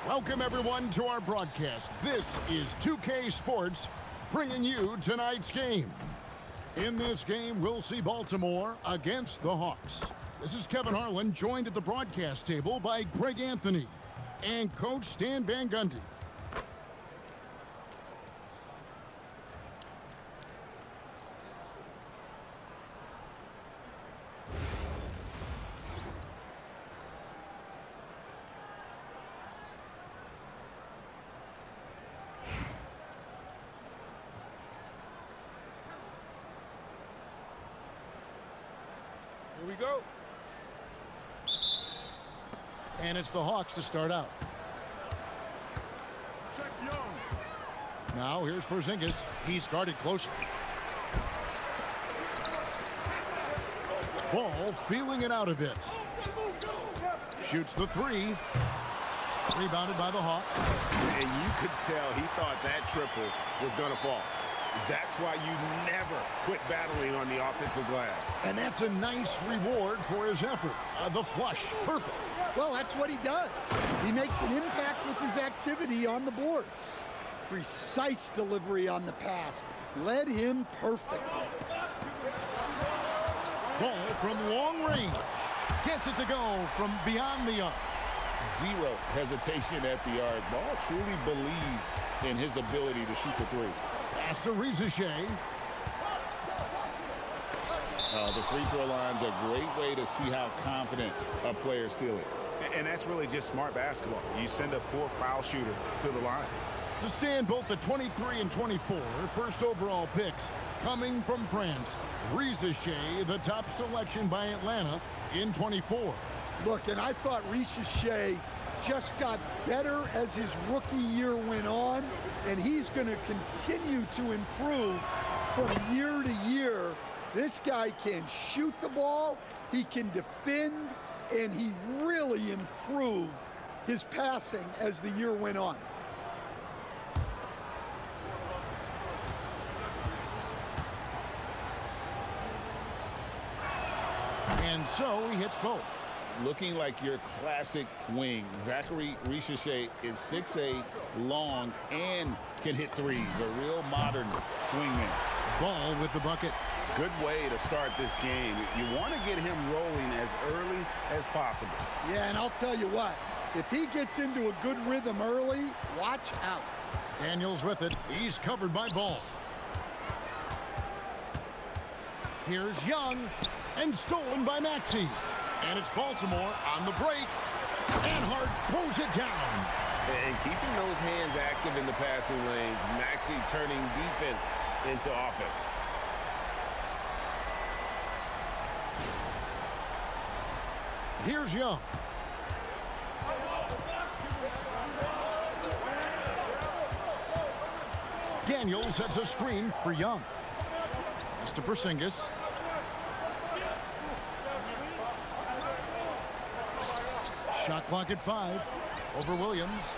Welcome, everyone, to our broadcast. This is 2K Sports bringing you tonight's game. In this game, we'll see Baltimore against the Hawks. This is Kevin Harlan, joined at the broadcast table by Greg Anthony and Coach Stan Van Gundy. Here we go. And it's the Hawks to start out. Check Young. Now here's Porzingis. He's guarded close. Ball feeling it out a bit. Shoots the three. Rebounded by the Hawks. And you could tell he thought that triple was going to fall. That's why you never quit battling on the offensive glass. And that's a nice reward for his effort. The flush. Perfect. Well, that's what he does. He makes an impact with his activity on the boards. Precise delivery on the pass. Led him perfectly. Ball from long range. Gets it to go from beyond the arc. Zero hesitation at the arc. Ball truly believes in his ability to shoot the three. Pass to Rizichet. The free throw line's a great way to see how confident a player's feeling. And that's really just smart basketball. You send a poor foul shooter to the line. To stand both the 23 and 24 first overall picks coming from France. Rizichet, the top selection by Atlanta in 24. Look, and I thought Rizichet just got better as his rookie year went on, and he's going to continue to improve from year to year. This guy can shoot the ball, he can defend, and he really improved his passing as the year went on. And so he hits both. Looking like your classic wing. Zachary Rizichet is 6'8", long, and can hit threes. A real modern swingman. Ball with the bucket. Good way to start this game. You want to get him rolling as early as possible. Yeah, and I'll tell you what, if he gets into a good rhythm early, watch out. Daniels with it. He's covered by Ball. Here's Young, and stolen by Maxey. And it's Baltimore on the break. And Hart throws it down. And keeping those hands active in the passing lanes, Maxey turning defense into offense. Here's Young. Daniels sets a screen for Young. Pass to Porzingis. Shot clock at 5. Over Williams.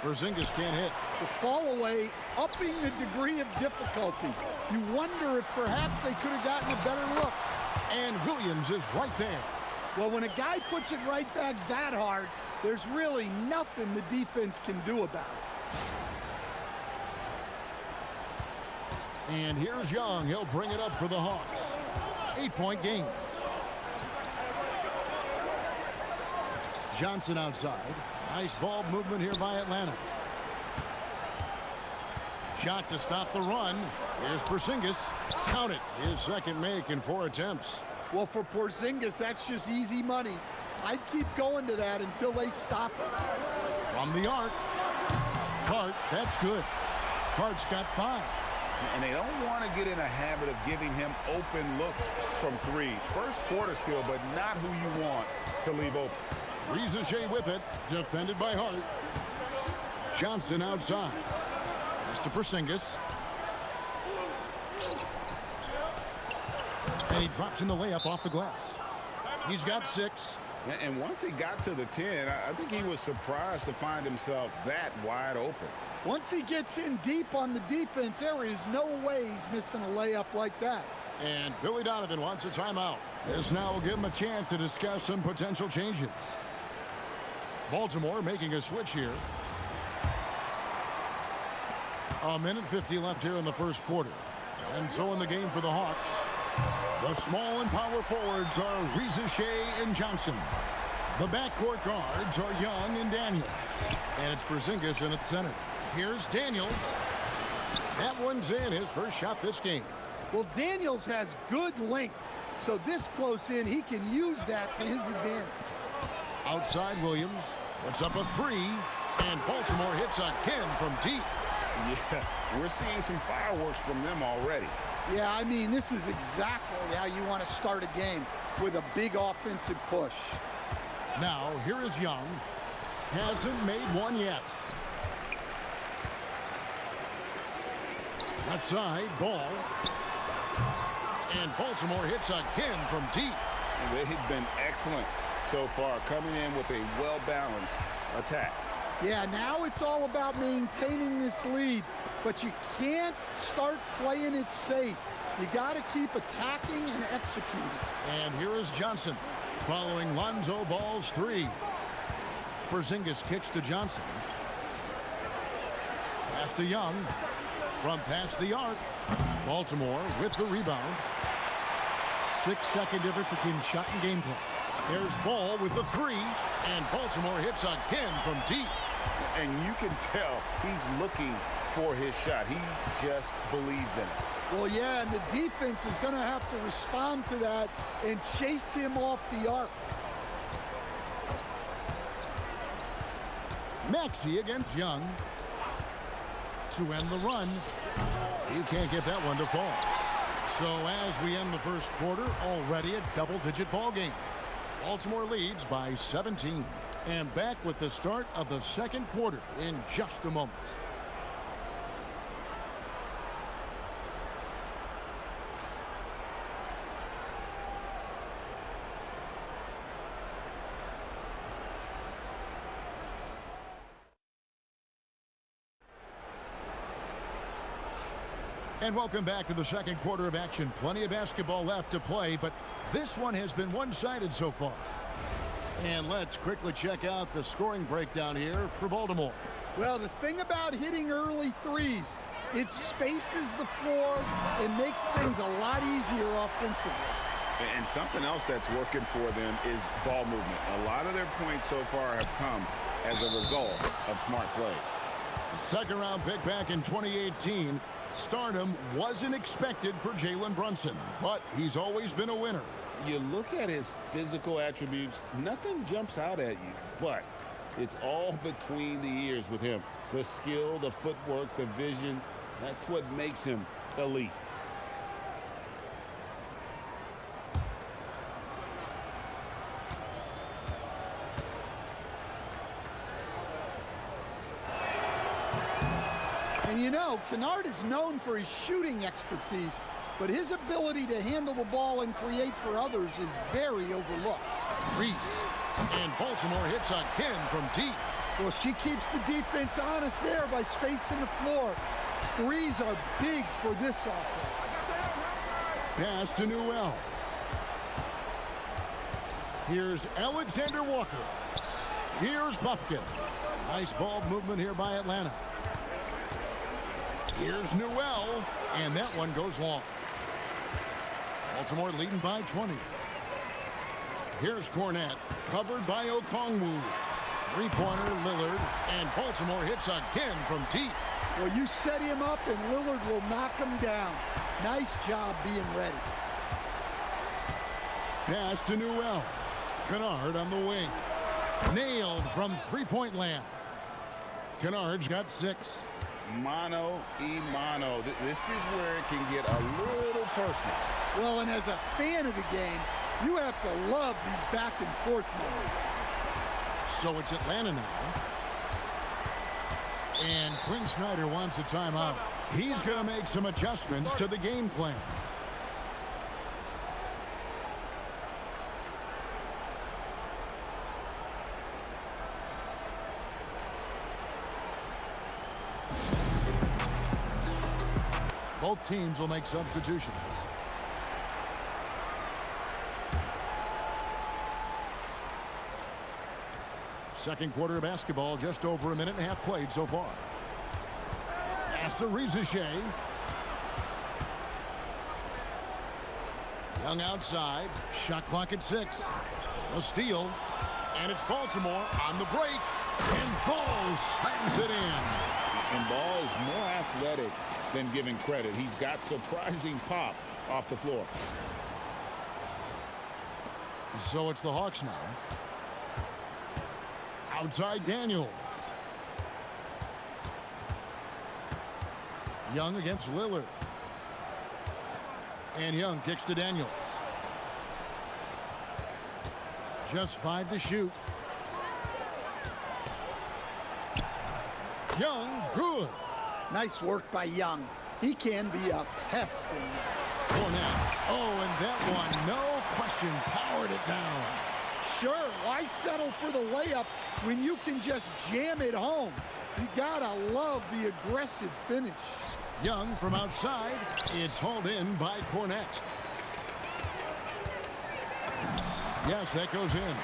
Porzingis can't hit. The fall away upping the degree of difficulty. You wonder if perhaps they could have gotten a better look. And Williams is right there. Well, when a guy puts it right back that hard, there's really nothing the defense can do about it. And here's Young. He'll bring it up for the Hawks. 8-point game. Johnson outside. Nice ball movement here by Atlanta. Shot to stop the run. Here's Porzingis. Count it. His second make in 4 attempts. Well, for Porzingis, that's just easy money. I'd keep going to that until they stop it. From the arc. Hart, that's good. Hart's got 5. And they don't want to get in a habit of giving him open looks from 3. First quarter still, but not who you want to leave open. Rizichet with it. Defended by Hart. Johnson outside. Pass to Porzingis. And he drops in the layup off the glass. He's got 6. And once he got to the 10, I think he was surprised to find himself that wide open. Once he gets in deep on the defense, there is no way he's missing a layup like that. And Billy Donovan wants a timeout. This now will give him a chance to discuss some potential changes. Baltimore making a switch here. A minute 50 left here in the first quarter. And so in the game for the Hawks, the small and power forwards are Shea and Johnson. The backcourt guards are Young and Daniels. And it's Porzingis in at center. Here's Daniels. That one's in, his first shot this game. Well, Daniels has good length, so this close in, he can use that to his advantage. Outside Williams puts up a three, and Baltimore hits again from deep. Yeah, we're seeing some fireworks from them already. Yeah, I mean, this is exactly how you want to start a game, with a big offensive push. Now, here is Young. Hasn't made one yet. Left side, ball. And Baltimore hits again from deep. They've been excellent so far, coming in with a well-balanced attack. Yeah, now it's all about maintaining this lead, but you can't start playing it safe. You got to keep attacking and executing. And here is Johnson following Lonzo Ball's three. Porzingis kicks to Johnson. Pass to Young. From past the arc. Baltimore with the rebound. 6-second difference between shot and game clock. There's Ball with the three. And Baltimore hits again from deep. And you can tell he's looking for his shot. He just believes in it. Well, yeah, and the defense is going to have to respond to that and chase him off the arc. Maxey against Young. To end the run. He can't get that one to fall. So as we end the first quarter, already a double-digit ball game. Baltimore leads by 17. And back with the start of the second quarter in just a moment. And welcome back to the second quarter of action. Plenty of basketball left to play, but this one has been one-sided so far. And let's quickly check out the scoring breakdown here for Baltimore. Well, the thing about hitting early threes, it spaces the floor and makes things a lot easier offensively. And something else that's working for them is ball movement. A lot of their points so far have come as a result of smart plays. Second round pick back in 2018. Stardom wasn't expected for Jalen Brunson, but he's always been a winner. You look at his physical attributes, nothing jumps out at you, but it's all between the ears with him. The skill, the footwork, the vision, that's what makes him elite. And you know, Kennard is known for his shooting expertise, but his ability to handle the ball and create for others is very overlooked. Reese. And Baltimore hits again from deep. Well, she keeps the defense honest there by spacing the floor. Threes are big for this offense. Pass to Newell. Here's Alexander Walker. Here's Bufkin. Nice ball movement here by Atlanta. Here's Newell, and that one goes long. Baltimore leading by 20. Here's Cornette, covered by Okongwu. Three-pointer, Lillard, and Baltimore hits again from deep. Well, you set him up, and Lillard will knock him down. Nice job being ready. Pass to Newell. Kennard on the wing. Nailed from three-point land. Kennard's got 6. Mano y mano. This is where it can get a little personal. Well, and as a fan of the game, you have to love these back-and-forth moments. So it's Atlanta now. And Quinn Snyder wants a timeout. He's going to make some adjustments to the game plan. Both teams will make substitutions. Second quarter of basketball, just over a minute and a half played so far. Pass to Rizachet. Young outside. Shot clock at 6. A steal. And it's Baltimore on the break. And Ball slams it in. And Ball is more athletic than giving credit. He's got surprising pop off the floor. So it's the Hawks now. Outside Daniels. Young against Lillard. And Young kicks to Daniels. Just 5 to shoot. Young, good. Nice work by Young. He can be a pest in there. Cornette. Oh, and that one, no question, powered it down. Sure, why settle for the layup when you can just jam it home? You gotta love the aggressive finish. Young from outside. It's hauled in by Cornette. Yes, that goes in.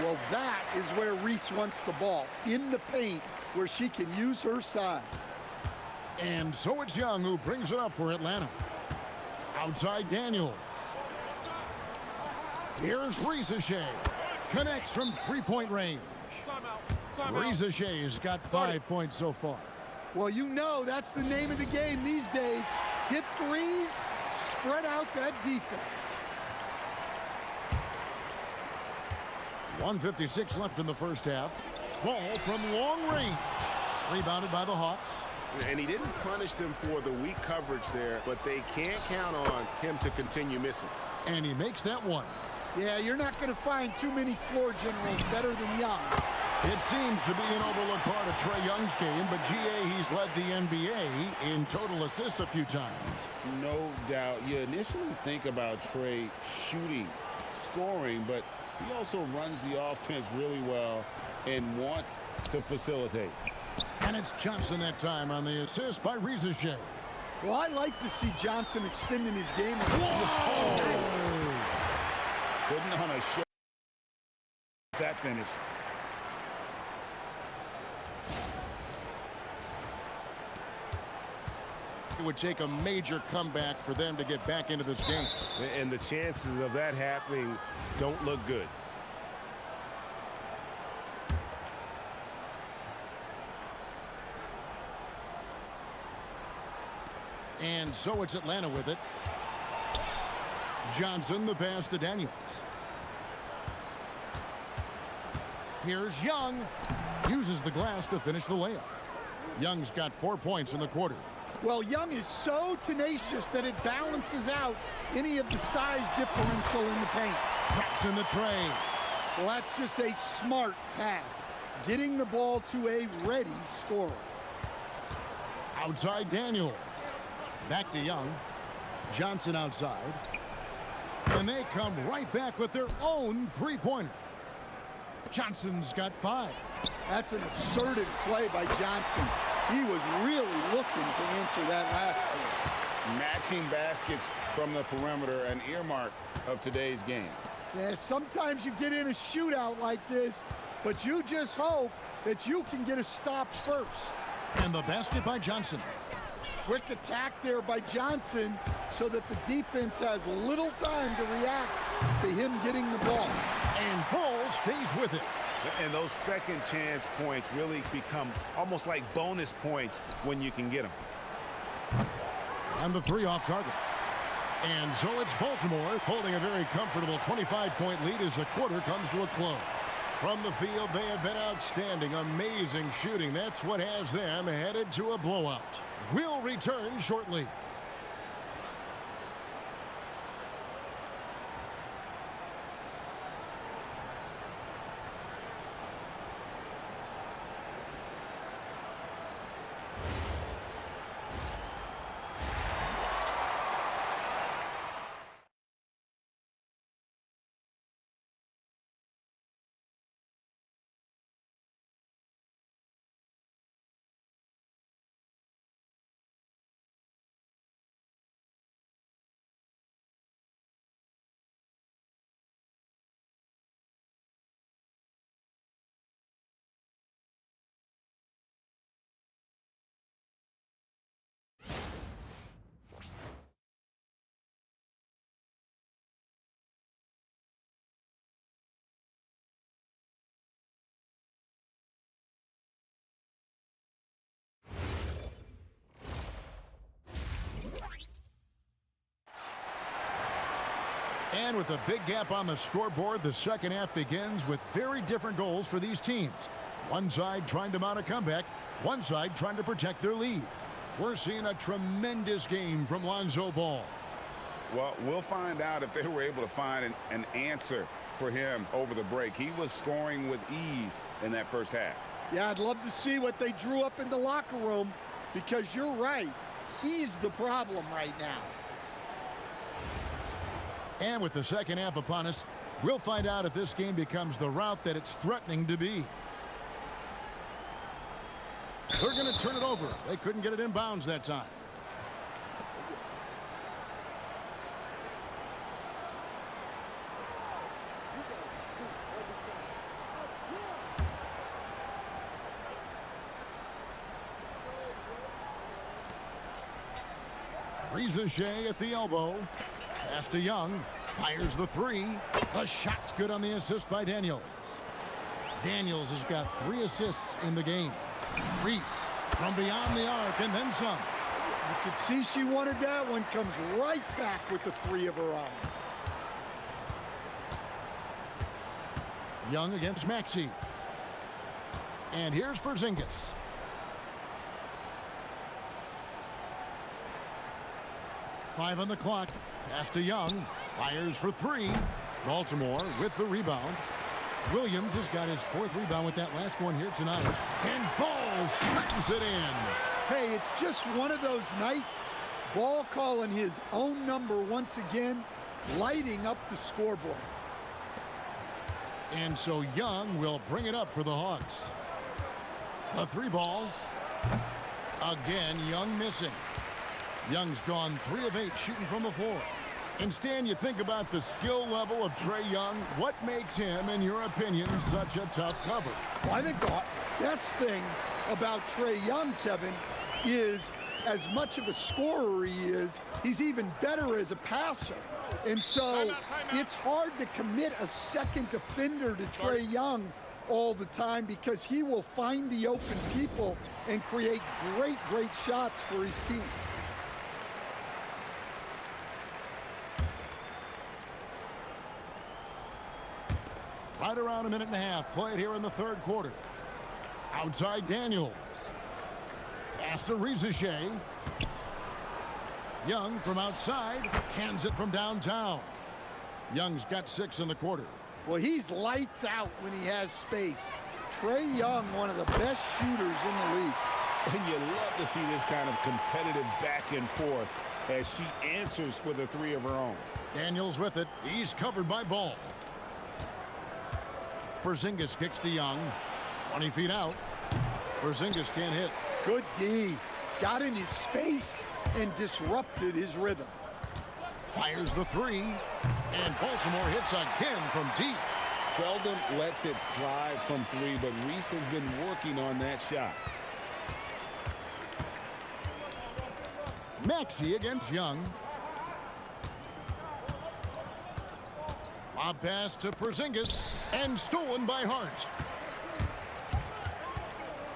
Well, that is where Reese wants the ball, in the paint, where she can use her size. And so it's Young who brings it up for Atlanta. Outside Daniels. Here's Rizachet. Connects from three-point range. Rizachet's got 5 points so far. Well, you know that's the name of the game these days. Hit threes, spread out that defense. 1:56 left in the first half. Ball from long range. Rebounded by the Hawks. And he didn't punish them for the weak coverage there, but they can't count on him to continue missing. And he makes that one. Yeah, you're not going to find too many floor generals better than Young. It seems to be an overlooked part of Trae Young's game, but GA, he's led the NBA in total assists a few times. No doubt. You initially think about Trae shooting, scoring, but he also runs the offense really well and wants to facilitate. And it's Johnson that time on the assist by Rizachet. Well, I like to see Johnson extending his game. Putting on a show. That finish. It would take a major comeback for them to get back into this game. And the chances of that happening don't look good. And so it's Atlanta with it. Johnson, the pass to Daniels. Here's Young. Uses the glass to finish the layup. Young's got 4 points in the quarter. Well, Young is so tenacious that it balances out any of the size differential in the paint. Traps in the tray. Well, that's just a smart pass. Getting the ball to a ready scorer. Outside Daniels. Back to Young. Johnson outside. And they come right back with their own three-pointer. Johnson's got 5. That's an assertive play by Johnson. He was really looking to answer that last one. Matching baskets from the perimeter, an earmark of today's game. Yeah, sometimes you get in a shootout like this, but you just hope that you can get a stop first. And the basket by Johnson. Quick attack there by Johnson so that the defense has little time to react to him getting the ball. And Ball stays with it. And those second chance points really become almost like bonus points when you can get them. And the 3 off target. And so it's Baltimore holding a very comfortable 25-point lead as the quarter comes to a close. From the field, they have been outstanding, amazing shooting. That's what has them headed to a blowout. We'll return shortly. And with a big gap on the scoreboard, the second half begins with very different goals for these teams. One side trying to mount a comeback, one side trying to protect their lead. We're seeing a tremendous game from Lonzo Ball. Well, we'll find out if they were able to find an answer for him over the break. He was scoring with ease in that first half. Yeah, I'd love to see what they drew up in the locker room, because you're right. He's the problem right now. And with the second half upon us, we'll find out if this game becomes the route that it's threatening to be. They're going to turn it over. They couldn't get it in bounds that time. Shea at the elbow. Pass to Young. Fires the three. The shot's good on the assist by Daniels. Daniels has got 3 assists in the game. Reese from beyond the arc and then some. You could see she wanted that one. Comes right back with the 3 of her own. Young against Maxey. And here's Porzingis. Five on the clock. Pass to Young. Fires for 3. Baltimore with the rebound. Williams has got his 4th rebound with that last one here tonight. And Ball slams it in. Hey, it's just one of those nights. Ball calling his own number once again, lighting up the scoreboard. And so Young will bring it up for the Hawks. A 3 ball. Again, Young missing. Young's gone 3 of 8 shooting from the floor. And Stan, you think about the skill level of Trae Young. What makes him, in your opinion, such a tough cover? Well, I think the best thing about Trae Young, Kevin, is as much of a scorer he is, he's even better as a passer. And so it's hard to commit a second defender to Trae Young all the time, because he will find the open people and create great shots for his team. Right around a minute and a half played here in the 3rd quarter. Outside Daniels. Pass to Shea. Young from outside cans it from downtown. Young's got 6 in the quarter. Well, he's lights out when he has space. Trae Young, one of the best shooters in the league. And you love to see this kind of competitive back and forth as she answers with a 3 of her own. Daniels with it. He's covered by Ball. Porzingis kicks to Young. 20 feet out. Porzingis can't hit. Good D. Got in his space and disrupted his rhythm. Fires the 3. And Baltimore hits again from deep. Seldom lets it fly from 3, but Reese has been working on that shot. Maxey against Young. Lob pass to Porzingis and stolen by Hart.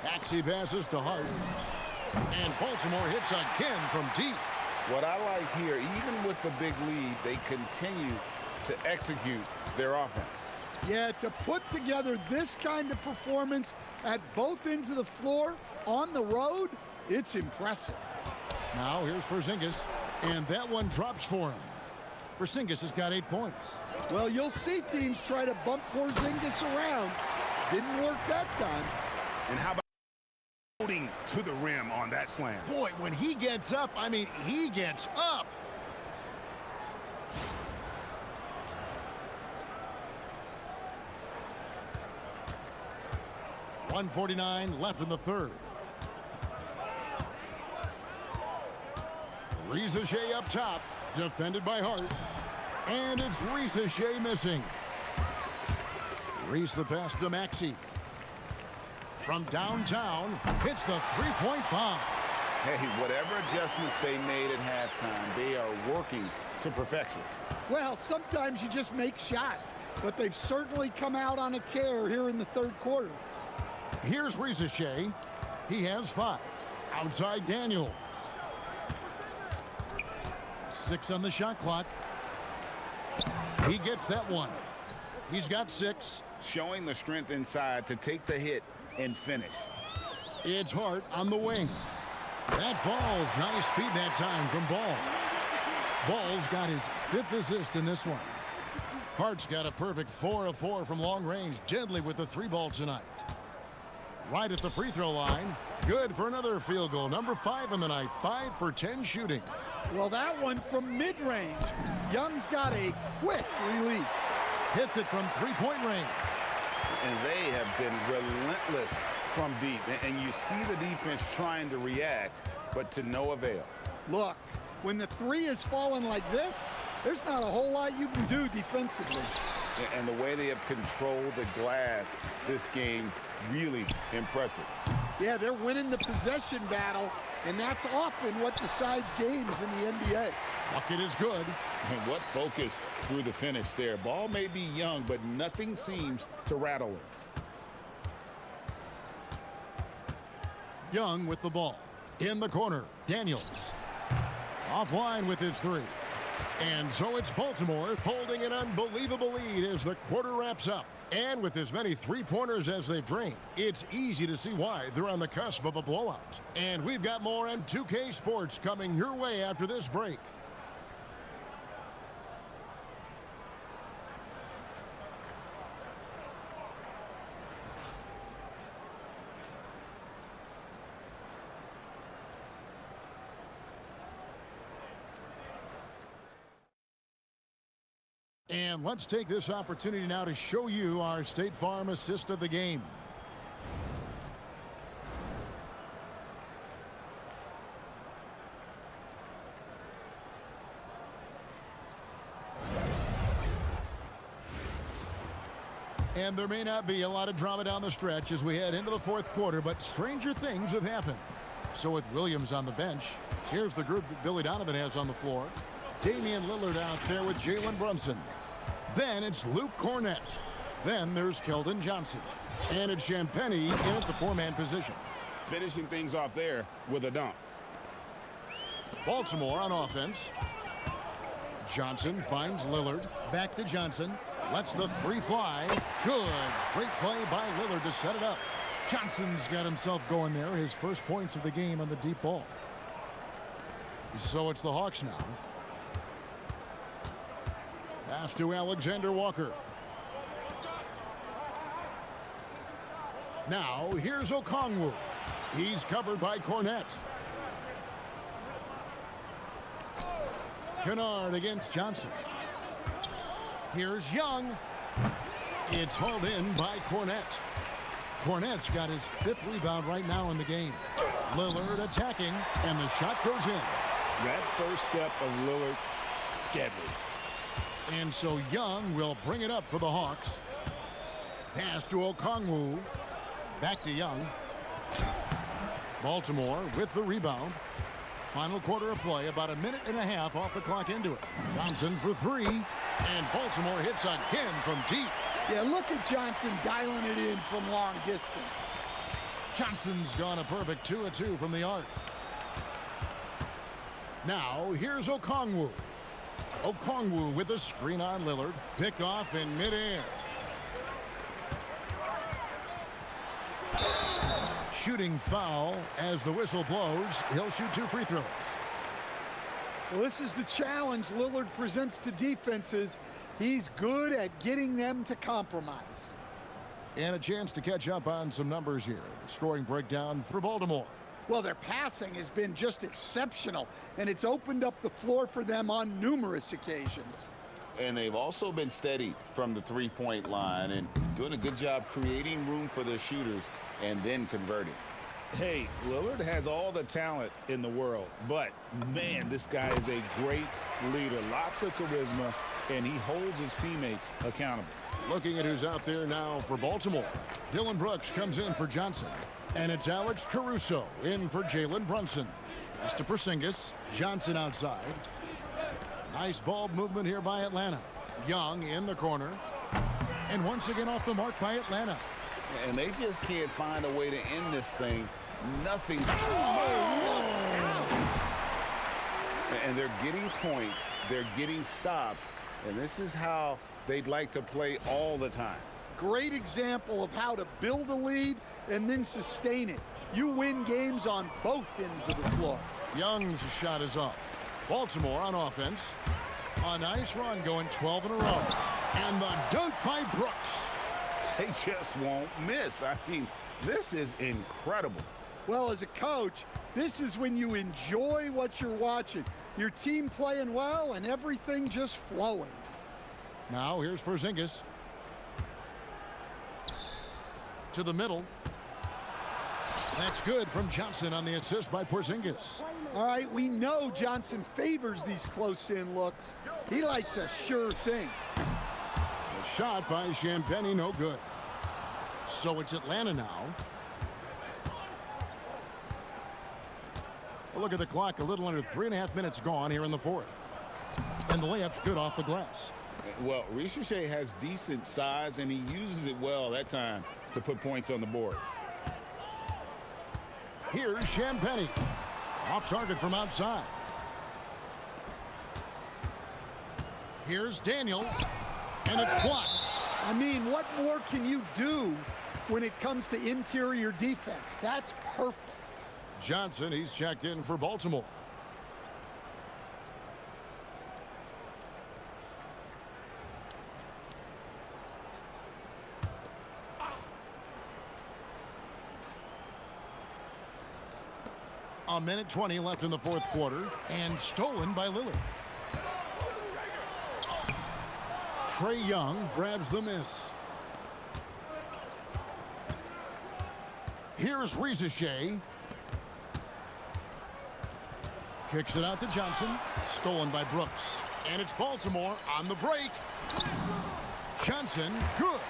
Maxey passes to Hart. And Baltimore hits again from deep. What I like here, even with the big lead, they continue to execute their offense. Yeah, to put together this kind of performance at both ends of the floor on the road, it's impressive. Now here's Porzingis, and that one drops for him. Porzingis has got 8 points. Well, you'll see teams try to bump Porzingis around. Didn't work that time. And how about floating to the rim on that slam? Boy, when he gets up, I mean, he gets up. .149 left in the 3rd. Shea up top, defended by Hart. And it's Shea missing. Reese the pass to Maxey. From downtown, hits the 3-point bomb. Hey, whatever adjustments they made at halftime, they are working to perfection. Well, sometimes you just make shots, but they've certainly come out on a tear here in the 3rd quarter. Here's Shea. He has 5. Outside Daniels. 6 on the shot clock. He gets that one. He's got 6. Showing the strength inside to take the hit and finish. It's Hart on the wing. That falls. Nice feed that time from Ball. Ball's got his 5th assist in this one. Hart's got a perfect 4 of 4 from long range. Deadly with the 3-ball tonight. Right at the free throw line. Good for another field goal. Number 5 in the night. 5 for 10 shooting. Well, that one from mid-range. Young's got a quick release. Hits it from 3-point range. And they have been relentless from deep. And you see the defense trying to react, but to no avail. Look, when the 3 is falling like this, there's not a whole lot you can do defensively. And the way they have controlled the glass this game, really impressive. Yeah, they're winning the possession battle, and that's often what decides games in the NBA. Bucket is good. And what focus through the finish there. Ball may be young, but nothing seems to rattle him. Young with the ball. In the corner, Daniels. Offline with his 3. And so it's Baltimore holding an unbelievable lead as the quarter wraps up. And with as many 3-pointers as they've drained, it's easy to see why they're on the cusp of a blowout. And we've got more on 2K Sports coming your way after this break. And let's take this opportunity now to show you our State Farm assist of the game. And there may not be a lot of drama down the stretch as we head into the 4th quarter, but stranger things have happened. So with Williams on the bench, here's the group that Billy Donovan has on the floor. Damian Lillard out there with Jalen Brunson. Then it's Luke Cornett. Then there's Keldon Johnson. And it's Champagnie in at the 4-man position. Finishing things off there with a dunk. Baltimore on offense. Johnson finds Lillard. Back to Johnson. Lets the 3 fly. Good. Great play by Lillard to set it up. Johnson's got himself going there. His first points of the game on the deep ball. So it's the Hawks now. Pass to Alexander Walker. Now here's Okongwu. He's covered by Cornett. Kennard against Johnson. Here's Young. It's hauled in by Cornett. Cornett's got his 5th rebound right now in the game. Lillard attacking, and the shot goes in. That first step of Lillard, deadly. And so Young will bring it up for the Hawks. Pass to Okongwu. Back to Young. Baltimore with the rebound. Final quarter of play, about a minute and a half off the clock into it. Johnson for 3. And Baltimore hits again from deep. Yeah, look at Johnson dialing it in from long distance. Johnson's gone a perfect 2 of 2 from the arc. Now here's Okongwu. Okongwu with a screen on Lillard. Picked off in midair. Shooting foul as the whistle blows. He'll shoot 2 free throws. Well, this is the challenge Lillard presents to defenses. He's good at getting them to compromise. And a chance to catch up on some numbers here. The scoring breakdown for Baltimore. Well, their passing has been just exceptional, and it's opened up the floor for them on numerous occasions. And they've also been steady from the 3-point line and doing a good job creating room for their shooters and then converting. Hey, Lillard has all the talent in the world, but, man, this guy is a great leader. Lots of charisma, and he holds his teammates accountable. Looking at who's out there now for Baltimore. Dylan Brooks comes in for Johnson. And it's Alex Caruso in for Jalen Brunson. Pass to Porzingis. Johnson outside. Nice ball movement here by Atlanta. Young in the corner. And once again off the mark by Atlanta. And they just can't find a way to end this thing. Nothing. And they're getting points. They're getting stops. And this is how they'd like to play all the time. Great example of how to build a lead and then sustain it. You win games on both ends of the floor. Young's shot is off. Baltimore on offense. A nice run going 12 in a row. And the dunk by Brooks. They just won't miss. I mean, this is incredible. Well, as a coach, this is when you enjoy what you're watching. Your team playing well and everything just flowing. Now here's Porzingis. To the middle. That's good from Johnson on the assist by Porzingis. All right, we know Johnson favors these close-in looks. He likes a sure thing. The shot by Champagnie, no good. So it's Atlanta now. A look at the clock, a little under 3.5 minutes gone here in the fourth. And the layup's good off the glass. Well, Ricochet has decent size, and he uses it well that time to put points on the board. Here's Champagnie. Off target from outside. Here's Daniels. And it's blocked. I mean, what more can you do when it comes to interior defense? That's perfect. Johnson, he's checked in for Baltimore. A minute 20 left in the fourth quarter, and stolen by Lillard. Trae Young grabs the miss. Here's Ricochet. Kicks it out to Johnson. Stolen by Brooks. And it's Baltimore on the break. Johnson, good.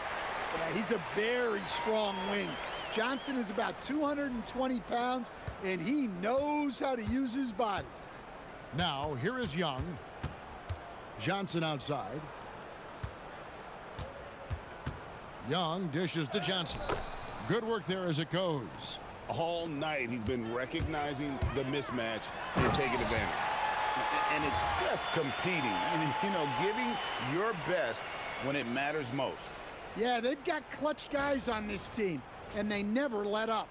Yeah, he's a very strong wing. Johnson is about 220 pounds, and he knows how to use his body. Now, here is Young. Johnson outside. Young dishes to Johnson. Good work there as it goes. All night he's been recognizing the mismatch and taking advantage. And it's just competing, you know, giving your best when it matters most. Yeah, they've got clutch guys on this team, and they never let up.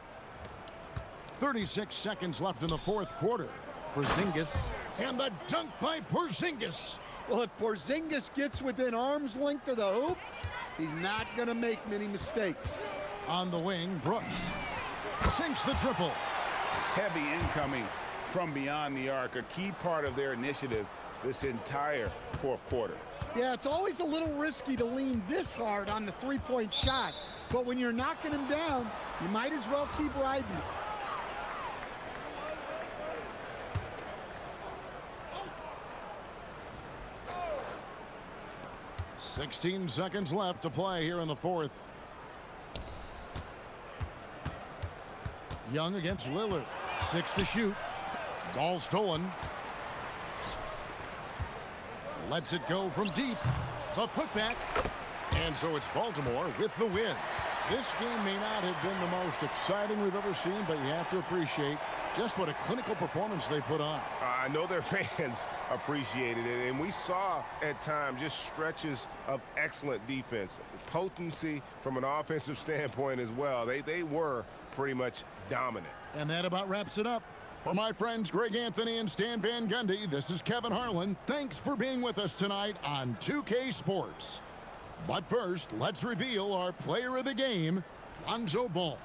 36 seconds left in the fourth quarter. Porzingis, and the dunk by Porzingis. Well, if Porzingis gets within arm's length of the hoop, he's not going to make many mistakes. On the wing, Brooks sinks the triple. Heavy incoming from beyond the arc, a key part of their initiative this entire fourth quarter. Yeah, it's always a little risky to lean this hard on the three-point shot, but when you're knocking him down, you might as well keep riding it. "16 seconds left to play here in the fourth. Young against Lillard. 6 to shoot. Ball stolen. Lets it go from deep. The putback. And so it's Baltimore with the win. This game may not have been the most exciting we've ever seen, but you have to appreciate just what a clinical performance they put on. I know their fans appreciated it, and we saw at times just stretches of excellent defense. Potency from an offensive standpoint as well. They were pretty much dominant. And that about wraps it up. For my friends Greg Anthony and Stan Van Gundy, this is Kevin Harlan. Thanks for being with us tonight on 2K Sports. But first, let's reveal our player of the game, Lonzo Ball.